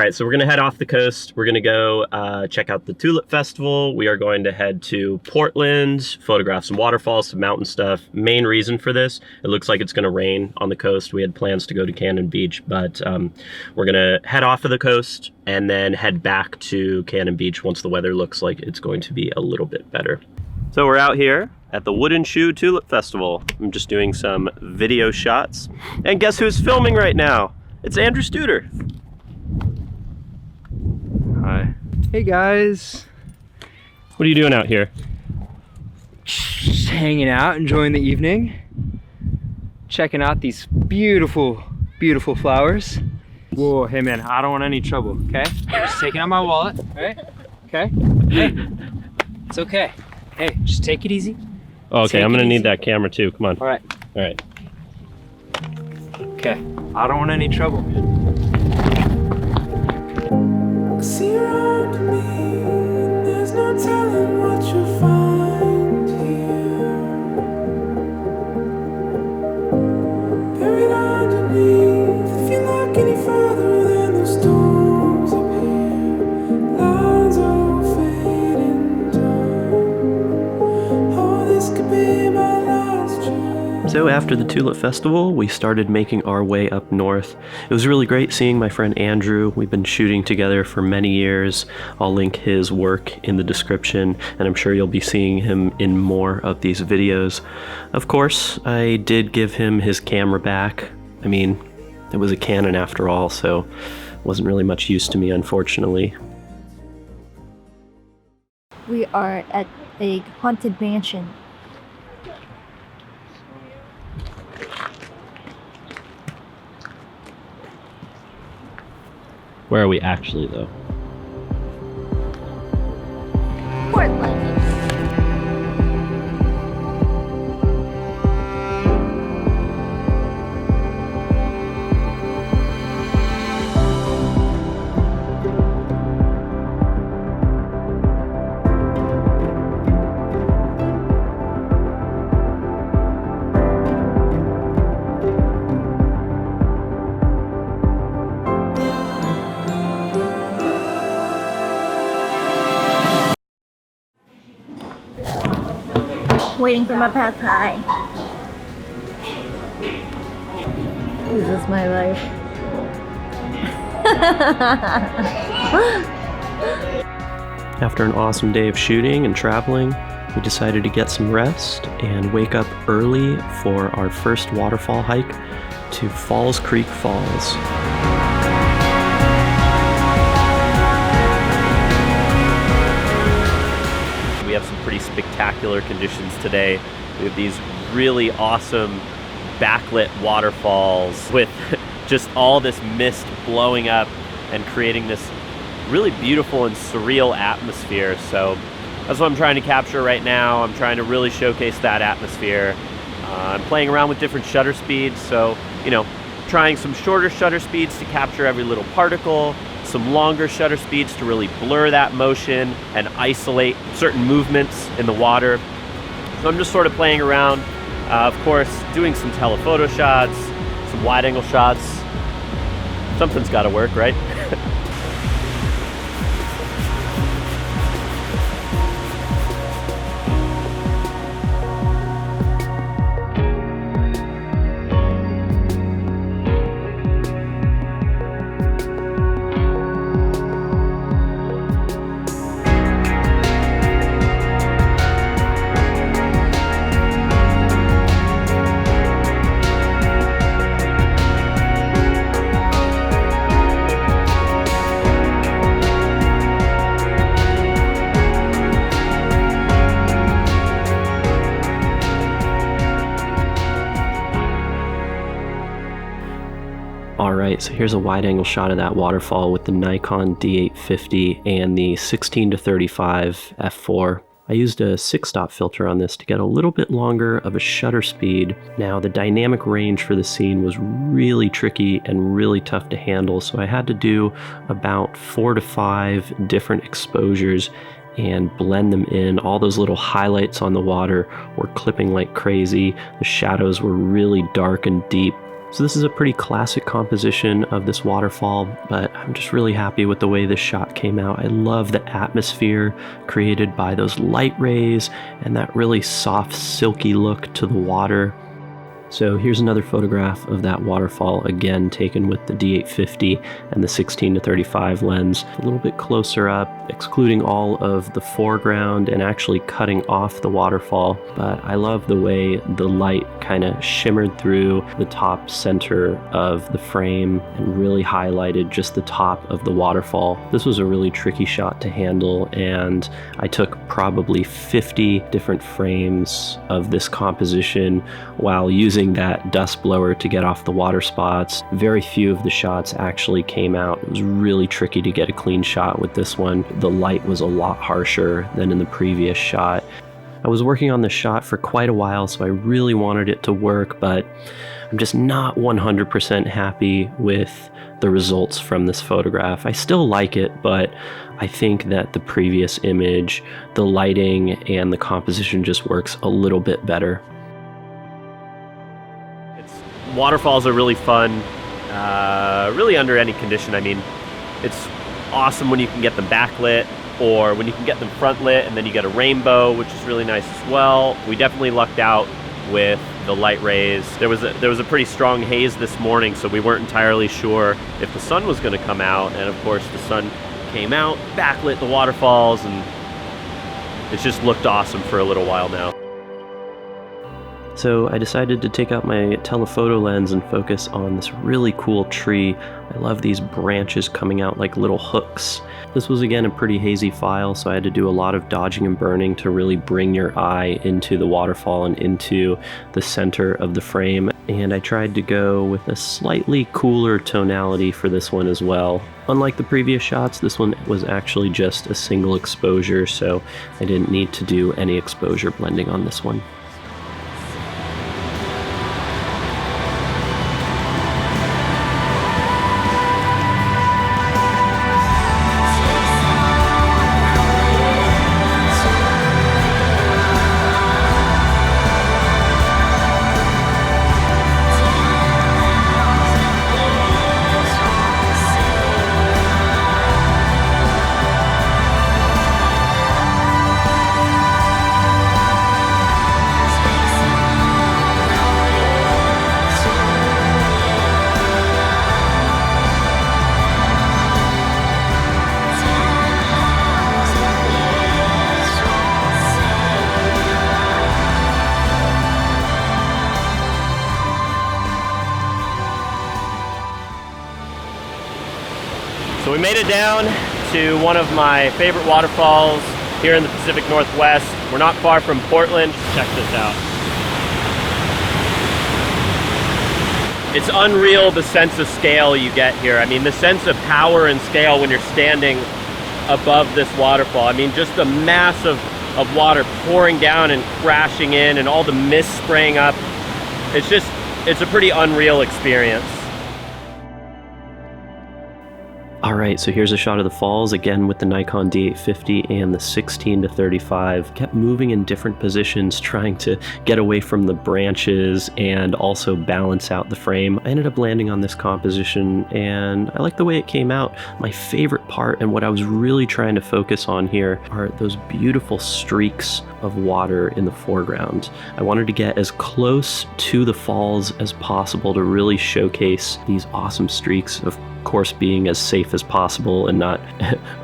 right, so we're gonna head off the coast. We're gonna go check out the Tulip Festival. We are going to head to Portland, photograph some waterfalls, some mountain stuff. Main reason for this, it looks like it's gonna rain on the coast. We had plans to go to Cannon Beach, but we're gonna head off of the coast and then head back to Cannon Beach once the weather looks like it's going to be a little bit better. So we're out here at the Wooden Shoe Tulip Festival. I'm just doing some video shots. And guess who's filming right now? It's Andrew Studer. Hi. Hey guys. What are you doing out here? Just hanging out, enjoying the evening. Checking out these beautiful, beautiful flowers. Whoa, hey man, I don't want any trouble, okay? Just taking out my wallet, right? Okay? Hey, it's okay. Hey, just take it easy. Okay, I'm gonna need that camera too, come on. All right. All right. Okay, I don't want any trouble, man. See around me, there's no telling what you'll find here. Buried underneath, if you look any further than the storms up here, lines of fading time. Oh, this could be my last chance. So after the Tulip Festival, we started making our way up north. It was really great seeing my friend Andrew. We've been shooting together for many years. I'll link his work in the description, and I'm sure you'll be seeing him in more of these videos. Of course, I did give him his camera back. I mean, it was a Canon after all, so it wasn't really much use to me, unfortunately. We are at a haunted mansion. Where are we actually, though? Portland. Waiting for my pad thai. This is my life. After an awesome day of shooting and traveling, we decided to get some rest and wake up early for our first waterfall hike to Falls Creek Falls. We have some pretty spectacular conditions today. We have these really awesome backlit waterfalls with just all this mist blowing up and creating this really beautiful and surreal atmosphere. So that's what I'm trying to capture right now. I'm trying to really showcase that atmosphere. I'm playing around with different shutter speeds, so trying some shorter shutter speeds to capture every little particle, some longer shutter speeds to really blur that motion and isolate certain movements in the water. So I'm just sort of playing around, of course, doing some telephoto shots, some wide angle shots. Something's got to work, right? Alright, so here's a wide angle shot of that waterfall with the Nikon D850 and the 16-35 f4. I used a 6-stop filter on this to get a little bit longer of a shutter speed. Now the dynamic range for the scene was really tricky and really tough to handle, so I had to do about 4 to 5 different exposures and blend them in. All those little highlights on the water were clipping like crazy. The shadows were really dark and deep. So this is a pretty classic composition of this waterfall, but I'm just really happy with the way this shot came out. I love the atmosphere created by those light rays and that really soft, silky look to the water. So here's another photograph of that waterfall, again taken with the D850 and the 16-35 lens, a little bit closer up, excluding all of the foreground and actually cutting off the waterfall. But I love the way the light kind of shimmered through the top center of the frame and really highlighted just the top of the waterfall. This was a really tricky shot to handle, and I took probably 50 different frames of this composition while using that dust blower to get off the water spots. Very few of the shots actually came out. It was really tricky to get a clean shot with this one. The light was a lot harsher than in the previous shot. I was working on this shot for quite a while, so I really wanted it to work, but I'm just not 100% happy with the results from this photograph. I still like it, but I think that the previous image, the lighting and the composition just works a little bit better. Waterfalls are really fun, really under any condition. I mean, it's awesome when you can get them backlit or when you can get them front lit and then you get a rainbow, which is really nice as well. We definitely lucked out with the light rays. There was a pretty strong haze this morning, so we weren't entirely sure if the sun was going to come out, and of course the sun came out, backlit the waterfalls, and it's just looked awesome for a little while now. So I decided to take out my telephoto lens and focus on this really cool tree. I love these branches coming out like little hooks. This was again a pretty hazy file, so I had to do a lot of dodging and burning to really bring your eye into the waterfall and into the center of the frame. And I tried to go with a slightly cooler tonality for this one as well. Unlike the previous shots, this one was actually just a single exposure, so I didn't need to do any exposure blending on this one. So we made it down to one of my favorite waterfalls here in the Pacific Northwest. We're not far from Portland. Check this out. It's unreal the sense of scale you get here. I mean, the sense of power and scale when you're standing above this waterfall. I mean, just the mass of water pouring down and crashing in and all the mist spraying up. It's a pretty unreal experience. Alright, so here's a shot of the falls, again with the Nikon D850 and the 16-35. Kept moving in different positions, trying to get away from the branches and also balance out the frame. I ended up landing on this composition and I like the way it came out. My favorite part and what I was really trying to focus on here are those beautiful streaks of water in the foreground. I wanted to get as close to the falls as possible to really showcase these awesome streaks, of course being as safe as possible and not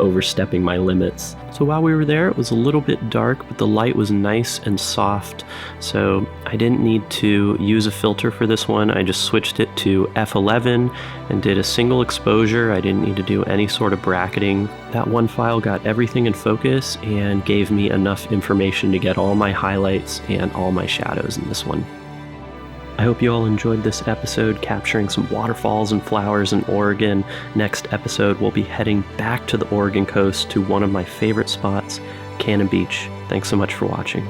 overstepping my limits. So while we were there, it was a little bit dark, but the light was nice and soft, so I didn't need to use a filter for this one. I just switched it to f11 and did a single exposure. I didn't need to do any sort of bracketing. That one file got everything in focus and gave me enough information to get all my highlights and all my shadows in this one. I hope you all enjoyed this episode capturing some waterfalls and flowers in Oregon. Next episode, we'll be heading back to the Oregon coast to one of my favorite spots, Cannon Beach. Thanks so much for watching.